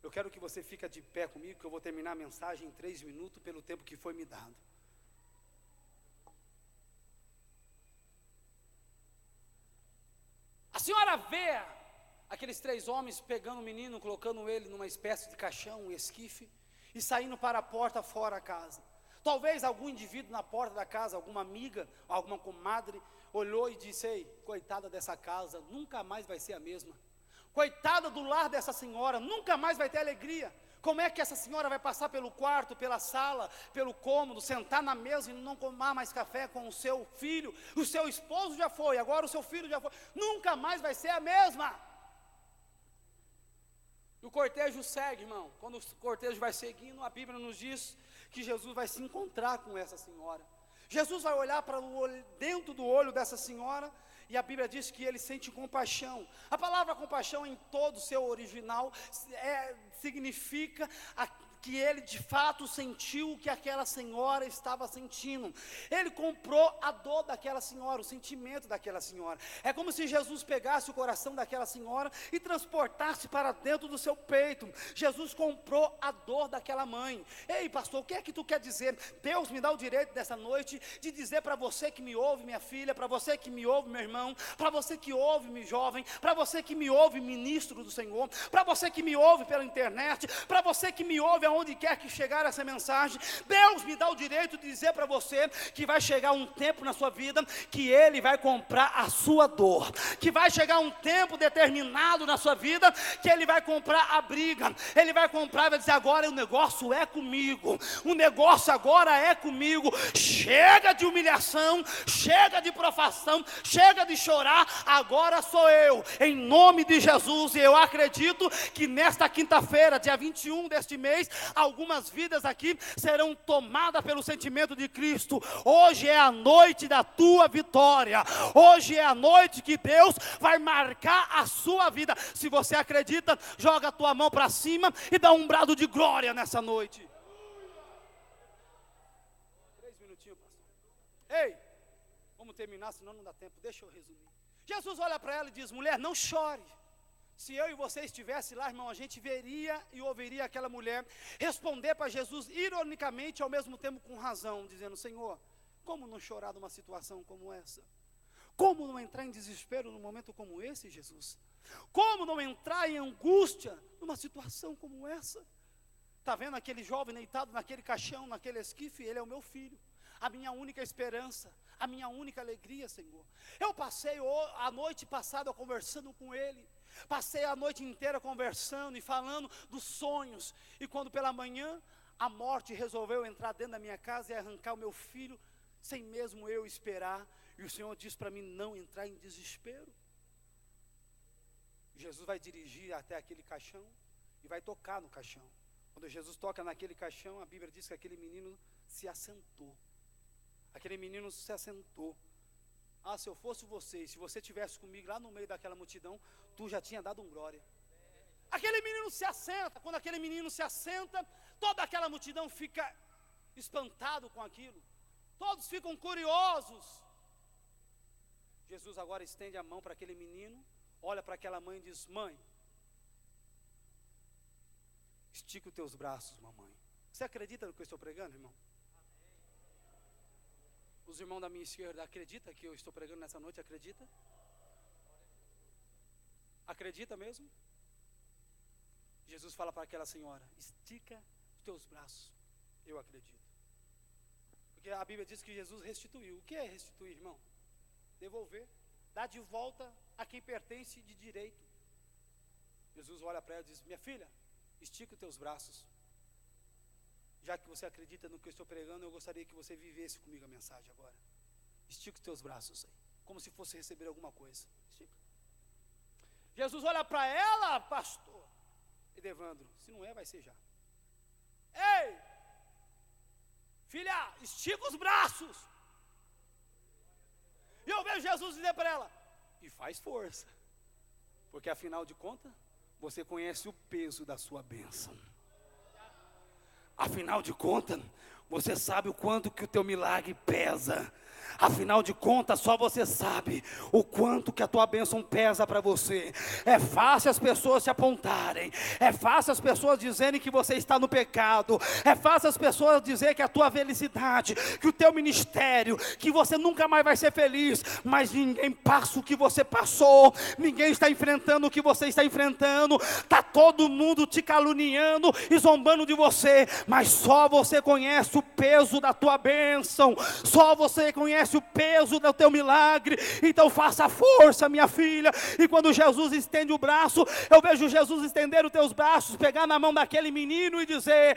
Eu quero que você fique de pé comigo, que eu vou terminar a mensagem em 3 minutos, pelo tempo que foi me dado. A senhora vê aqueles 3 homens pegando o menino, colocando ele numa espécie de caixão, um esquife, e saindo para a porta fora da casa. Talvez algum indivíduo na porta da casa, alguma amiga, alguma comadre, olhou e disse: ei, coitada dessa casa, nunca mais vai ser a mesma. Coitada do lar dessa senhora, nunca mais vai ter alegria. Como é que essa senhora vai passar pelo quarto, pela sala, pelo cômodo, sentar na mesa e não tomar mais café com o seu filho? O seu esposo já foi, agora o seu filho já foi. Nunca mais vai ser a mesma. E o cortejo segue, irmão. Quando o cortejo vai seguindo, a Bíblia nos diz que Jesus vai se encontrar com essa senhora. Jesus vai olhar para dentro do olho dessa senhora, e a Bíblia diz que ele sente compaixão. A palavra compaixão, em todo o seu original, significa que ele de fato sentiu o que aquela senhora estava sentindo. Ele comprou a dor daquela senhora, o sentimento daquela senhora. É como se Jesus pegasse o coração daquela senhora e transportasse para dentro do seu peito. Jesus comprou a dor daquela mãe. Ei, pastor, o que é que tu quer dizer? Deus me dá o direito dessa noite de dizer para você que me ouve, minha filha, para você que me ouve, meu irmão, para você que ouve, meu jovem, para você que me ouve, ministro do Senhor, para você que me ouve pela internet, para você que me ouve onde quer que chegar essa mensagem. Deus me dá o direito de dizer para você que vai chegar um tempo na sua vida que Ele vai comprar a sua dor, que vai chegar um tempo determinado na sua vida que Ele vai comprar a briga, Ele vai comprar, vai dizer: agora o negócio é comigo, o negócio agora é comigo. Chega de humilhação, chega de profação, chega de chorar, agora sou eu, em nome de Jesus. E eu acredito que nesta quinta-feira, dia 21 deste mês, algumas vidas aqui serão tomadas pelo sentimento de Cristo. Hoje é a noite da tua vitória, hoje é a noite que Deus vai marcar a sua vida. Se você acredita, joga a tua mão para cima e dá um brado de glória nessa noite. 3 minutinhos, pastor. Ei, vamos terminar, senão não dá tempo, deixa eu resumir. Jesus olha para ela e diz: mulher, não chore. Se eu e você estivesse lá, irmão, a gente veria e ouviria aquela mulher responder para Jesus ironicamente, ao mesmo tempo com razão, dizendo: Senhor, como não chorar numa situação como essa? Como não entrar em desespero num momento como esse, Jesus? Como não entrar em angústia numa situação como essa? Está vendo aquele jovem deitado naquele caixão, naquele esquife? Ele é o meu filho, a minha única esperança, a minha única alegria, Senhor. Eu passei a noite passada conversando com ele, passei a noite inteira conversando e falando dos sonhos, e quando pela manhã a morte resolveu entrar dentro da minha casa e arrancar o meu filho, sem mesmo eu esperar, e o Senhor diz para mim não entrar em desespero. Jesus vai dirigir até aquele caixão e vai tocar no caixão. Quando Jesus toca naquele caixão, a Bíblia diz que aquele menino se assentou. Aquele menino se assentou. Ah, se eu fosse você, se você estivesse comigo lá no meio daquela multidão, tu já tinha dado um glória. Aquele menino se assenta. Quando aquele menino se assenta, toda aquela multidão fica espantado com aquilo. Todos ficam curiosos. Jesus agora estende a mão para aquele menino, olha para aquela mãe e diz: mãe, Estica os teus braços, mamãe. Você acredita no que eu estou pregando, irmão? Os irmãos da minha esquerda, acredita que eu estou pregando nessa noite? Acredita? Acredita mesmo? Jesus fala para aquela senhora: estica os teus braços. Eu acredito. Porque a Bíblia diz que Jesus restituiu. O que é restituir, irmão? Devolver. Dar de volta a quem pertence de direito. Jesus olha para ela e diz: minha filha, estica os teus braços. Já que você acredita no que eu estou pregando, eu gostaria que você vivesse comigo a mensagem agora. Estica os teus braços aí, como se fosse receber alguma coisa. Estica. Jesus olha para ela, pastor Edevandro, se não é, vai ser já. Ei, filha, estica os braços. E eu vejo Jesus dizer para ela: e faz força, porque afinal de contas, você conhece o peso da sua bênção. Afinal de contas, você sabe o quanto que o teu milagre pesa. Afinal de contas, só você sabe o quanto que a tua bênção pesa para você. É fácil as pessoas te apontarem, é fácil as pessoas dizerem que você está no pecado, é fácil as pessoas dizer que a tua felicidade, que o teu ministério, que você nunca mais vai ser feliz. Mas ninguém passa o que você passou, ninguém está enfrentando o que você está enfrentando. Está todo mundo te caluniando e zombando de você, mas só você conhece o peso da tua bênção, só você conhece o peso do teu milagre. Então faça força, minha filha. E quando Jesus estende o braço, eu vejo Jesus estender os teus braços, pegar na mão daquele menino e dizer: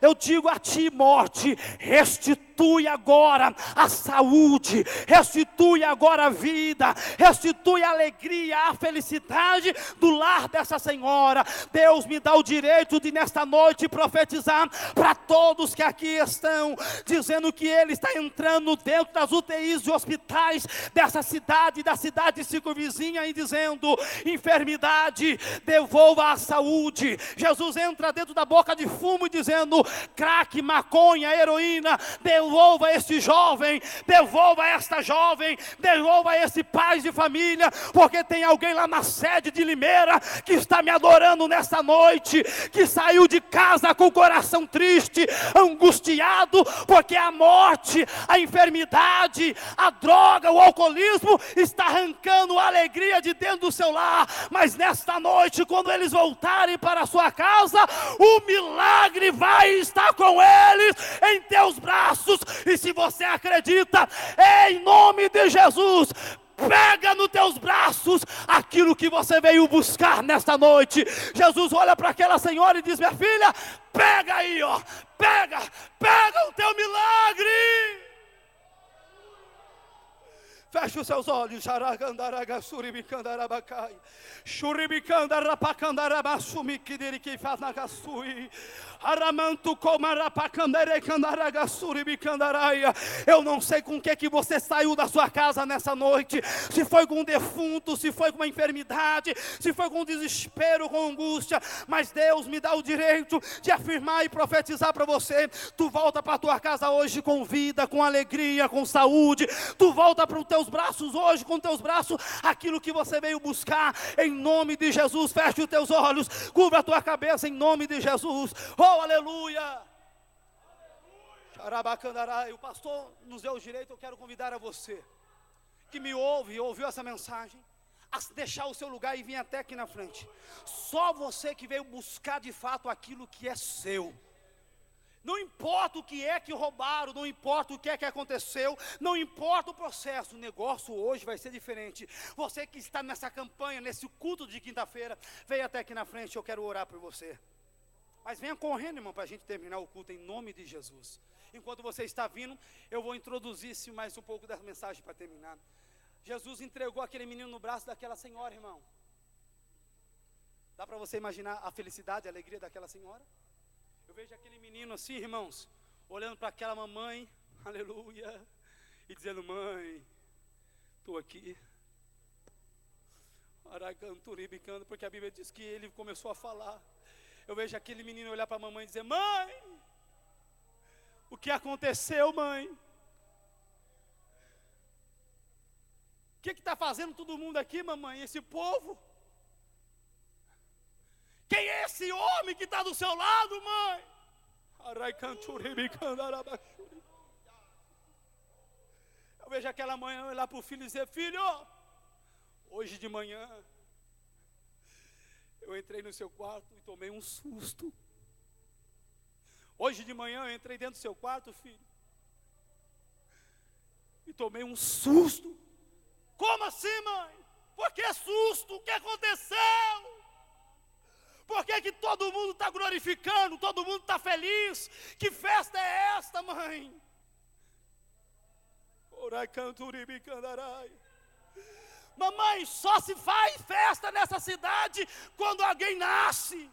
eu digo a ti, morte, restitui agora a saúde, restitui agora a vida, restitui a alegria, a felicidade do lar dessa senhora. Deus me dá o direito de nesta noite profetizar para todos que aqui estão, dizendo que Ele está entrando dentro das UTIs e hospitais dessa cidade, da cidade circunvizinha, e dizendo: enfermidade, devolva a saúde. Jesus entra dentro da boca de fumo, dizendo: crack, maconha, heroína, devolva este jovem, devolva esta jovem, devolva esse pai de família, porque tem alguém lá na sede de Limeira que está me adorando nesta noite, que saiu de casa com o coração triste, angustiado, porque a morte, a enfermidade, a droga, o alcoolismo está arrancando a alegria de dentro do seu lar. Mas nesta noite, quando eles voltarem para a sua casa, o milagre vai estar com eles em teus braços. E se você acredita, em nome de Jesus, pega nos teus braços aquilo que você veio buscar nesta noite. Jesus olha para aquela senhora e diz: minha filha, pega aí, ó, pega o teu milagre. Feche os seus olhos. Eu não sei com que você saiu da sua casa nessa noite. Se foi com um defunto, se foi com uma enfermidade, se foi com desespero, com angústia. Mas Deus me dá o direito de afirmar e profetizar para você: tu volta para a tua casa hoje com vida, com alegria, com saúde. Tu volta para os teus braços hoje, com teus braços, aquilo que você veio buscar, em nome de Jesus. Feche os teus olhos, cubra a tua cabeça, em nome de Jesus. Oh, aleluia! O pastor nos deu o direito. Eu quero convidar a você que me ouve e ouviu essa mensagem, a deixar o seu lugar e vir até aqui na frente. Só você que veio buscar de fato aquilo que é seu. Não importa o que é que roubaram, não importa o que é que aconteceu, não importa o processo, o negócio hoje vai ser diferente. Você que está nessa campanha, nesse culto de quinta-feira, venha até aqui na frente, eu quero orar por você. Mas venha correndo, irmão, para a gente terminar o culto em nome de Jesus. Enquanto você está vindo, eu vou introduzir mais um pouco da mensagem para terminar. Jesus entregou aquele menino no braço daquela senhora, irmão. Dá para você imaginar a felicidade, a alegria daquela senhora? Eu vejo aquele menino assim, irmãos, olhando para aquela mamãe, aleluia, e dizendo: mãe, estou aqui. Araganturibicando, porque a Bíblia diz que ele começou a falar. Eu vejo aquele menino olhar para a mamãe e dizer: mãe, o que aconteceu, mãe? O que está fazendo todo mundo aqui, mamãe? Esse povo? Quem é esse homem que está do seu lado, mãe? Eu vejo aquela mãe olhar para o filho e dizer: filho, hoje de manhã eu entrei no seu quarto e tomei um susto. Hoje de manhã eu entrei dentro do seu quarto, filho, e tomei um susto. Como assim, mãe? Por que susto? O que aconteceu? Por que todo mundo está glorificando, todo mundo está feliz? Que festa é esta, mãe? Mamãe, só se faz festa nessa cidade quando alguém nasce.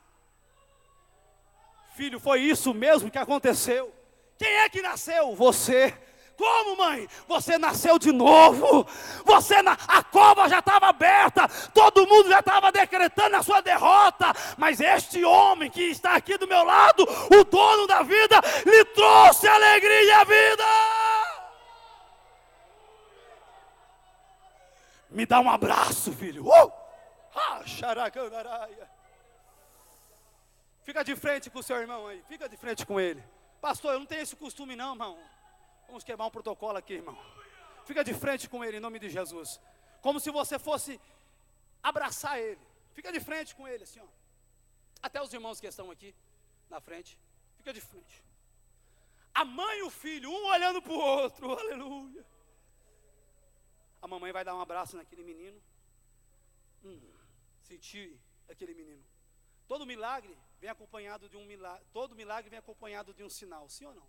Filho, foi isso mesmo que aconteceu. Quem é que nasceu? Você. Como, mãe? Você nasceu de novo. A cova já estava aberta. Todo mundo já estava decretando a sua derrota. Mas este homem que está aqui do meu lado, o dono da vida, lhe trouxe alegria e a vida. Me dá um abraço, filho. Fica de frente com o seu irmão aí. Fica de frente com ele. Pastor, eu não tenho esse costume não, irmão. Vamos quebrar um protocolo aqui, irmão. Fica de frente com ele, em nome de Jesus. Como se você fosse abraçar ele. Fica de frente com ele, assim, ó. Até os irmãos que estão aqui na frente. Fica de frente. A mãe e o filho, um olhando para o outro. Aleluia. A mamãe vai dar um abraço naquele menino. Sentir aquele menino. Todo milagre vem acompanhado de um milagre. Todo milagre vem acompanhado de um sinal, sim ou não?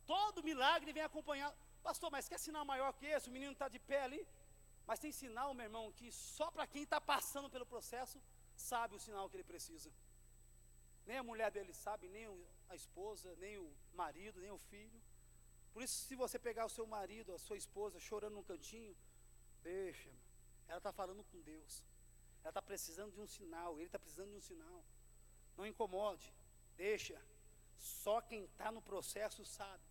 Todo milagre vem acompanhado. Pastor, mas quer sinal maior que esse? O menino está de pé ali. Mas tem sinal, meu irmão, que só para quem está passando pelo processo sabe o sinal que ele precisa. Nem a mulher dele sabe, nem a esposa, nem o marido, nem o filho. Por isso, se você pegar o seu marido, a sua esposa chorando num cantinho, deixa, ela está falando com Deus. Ela está precisando de um sinal, ele está precisando de um sinal. Não incomode, deixa. Só quem está no processo sabe.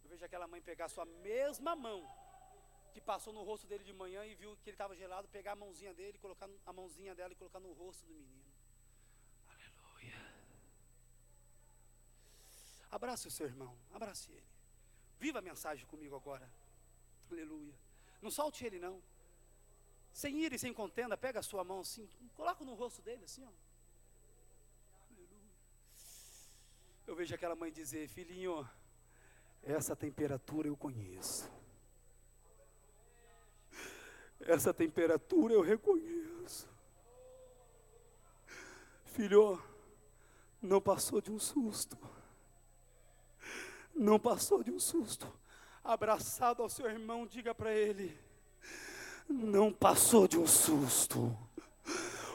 Eu vejo aquela mãe pegar a sua mesma mão, que passou no rosto dele de manhã e viu que ele estava gelado, pegar a mãozinha dele, colocar a mãozinha dela e colocar no rosto do menino. Aleluia. Abrace o seu irmão, abrace ele. Viva a mensagem comigo agora. Aleluia. Não solte ele não. Sem ira e sem contenda, pega a sua mão assim, coloca no rosto dele assim, ó. Aleluia. Eu vejo aquela mãe dizer: filhinho, essa temperatura eu conheço. Essa temperatura eu reconheço. Filho, não passou de um susto. Não passou de um susto. Abraçado ao seu irmão, diga para ele: não passou de um susto.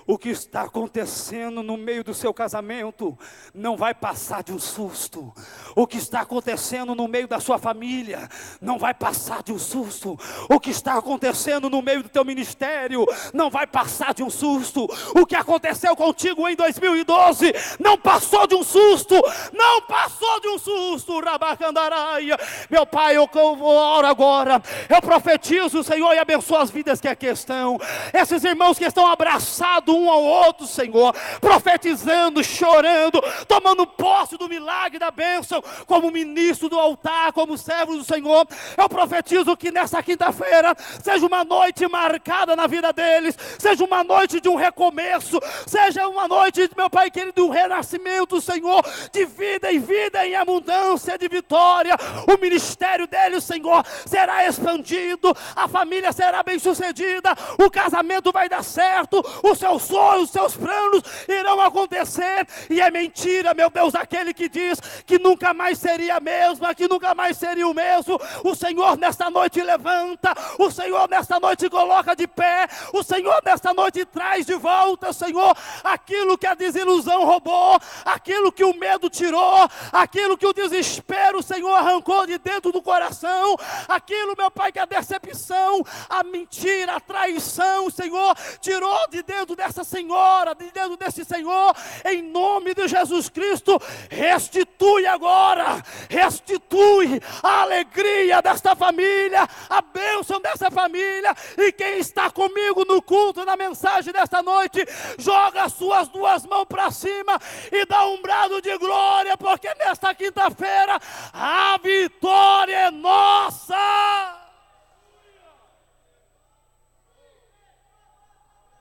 O que está acontecendo no meio do seu casamento não vai passar de um susto. O que está acontecendo no meio da sua família não vai passar de um susto. O que está acontecendo no meio do teu ministério não vai passar de um susto. O que aconteceu contigo em 2012 não passou de um susto. Não passou de um susto. Rabacandaraia. Meu Pai, eu oro agora. Eu profetizo, Senhor, e abençoo as vidas que aqui estão. Esses irmãos que estão abraçados um ao outro, Senhor, profetizando, chorando, tomando posse do milagre da bênção, como ministro do altar, como servo do Senhor. Eu profetizo que nessa quinta-feira seja uma noite marcada na vida deles, seja uma noite de um recomeço, seja uma noite, meu Pai querido, de um renascimento, Senhor, de vida em vida, em abundância, de vitória. O ministério deles, Senhor, será expandido, a família será bem sucedida, o casamento vai dar certo, os seus sonhos, os seus planos irão acontecer. E é mentira, meu Deus, aquele que diz que nunca mais seria a mesma, que nunca mais seria o mesmo. O Senhor nesta noite levanta, o Senhor nesta noite coloca de pé, o Senhor nesta noite traz de volta, Senhor, aquilo que a desilusão roubou, aquilo que o medo tirou, aquilo que o desespero, Senhor, arrancou de dentro do coração, aquilo, meu Pai, que a decepção, a mentira, a traição, Senhor, tirou de dentro dessa senhora, de dentro desse Senhor, em nome de Jesus Cristo. Restitui agora, restitui a alegria desta família, a bênção bênção dessa família. E quem está comigo no culto, na mensagem desta noite, joga as suas duas mãos para cima e dá um brado de glória, porque nesta quinta-feira a vitória é nossa.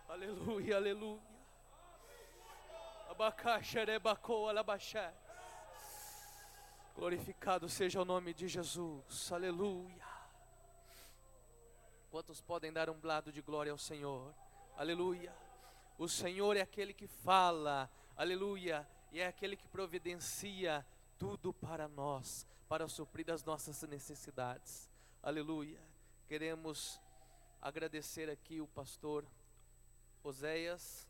Aleluia, aleluia. Abacaxerebacoa, alabaxé. Glorificado seja o nome de Jesus, aleluia. Quantos podem dar um brado de glória ao Senhor? Aleluia. O Senhor é aquele que fala, aleluia, e é aquele que providencia tudo para nós, para suprir as nossas necessidades, aleluia. Queremos agradecer aqui o pastor Oséias,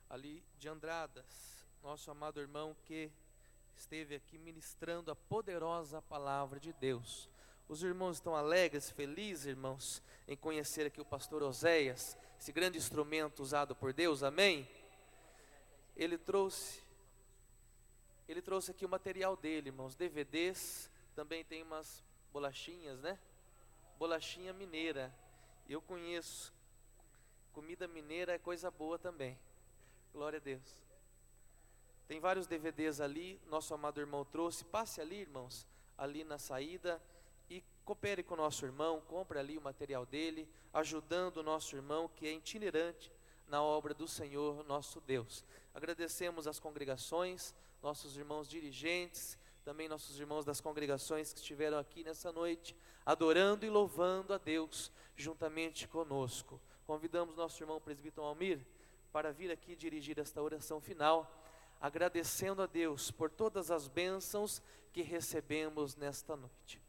ali de Andradas, nosso amado irmão que esteve aqui ministrando a poderosa palavra de Deus. Os irmãos estão alegres, felizes, irmãos, em conhecer aqui o pastor Oséias, esse grande instrumento usado por Deus, amém? Ele trouxe aqui o material dele, irmãos, DVDs, também tem umas bolachinhas, né? Bolachinha mineira, eu conheço, comida mineira é coisa boa também, glória a Deus. Tem vários DVDs ali, nosso amado irmão trouxe, passe ali, irmãos, ali na saída, e coopere com o nosso irmão, compre ali o material dele, ajudando o nosso irmão que é itinerante na obra do Senhor nosso Deus. Agradecemos as congregações, nossos irmãos dirigentes, também nossos irmãos das congregações que estiveram aqui nessa noite, adorando e louvando a Deus juntamente conosco. Convidamos nosso irmão presbítero Almir para vir aqui dirigir esta oração final, agradecendo a Deus por todas as bênçãos que recebemos nesta noite.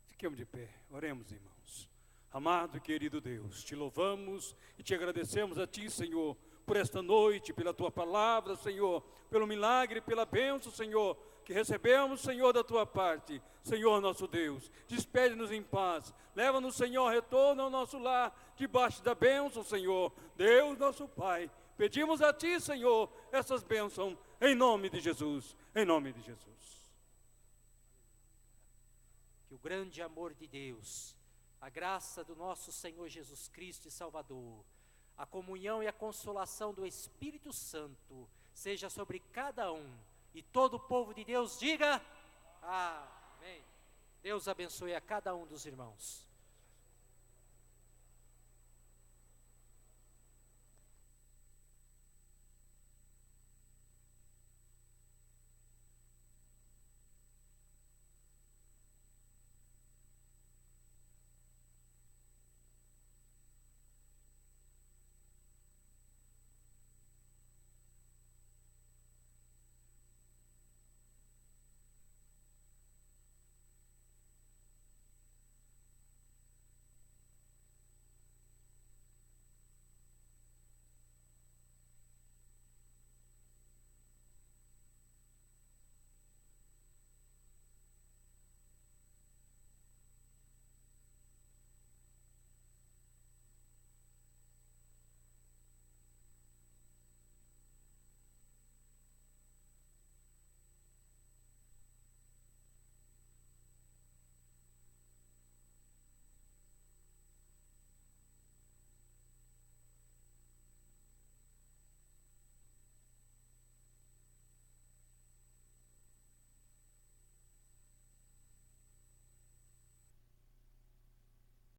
Fiquemos de pé, oremos, irmãos. Amado e querido Deus, te louvamos e te agradecemos a ti, Senhor, por esta noite, pela tua palavra, Senhor, pelo milagre, pela bênção, Senhor, que recebemos, Senhor, da tua parte. Senhor nosso Deus, despede-nos em paz, leva-nos, Senhor, retorno ao nosso lar, debaixo da bênção, Senhor, Deus nosso Pai. Pedimos a ti, Senhor, essas bênçãos, em nome de Jesus, em nome de Jesus. Que o grande amor de Deus, a graça do nosso Senhor Jesus Cristo e Salvador, a comunhão e a consolação do Espírito Santo, seja sobre cada um, e todo o povo de Deus diga, amém. Deus abençoe a cada um dos irmãos.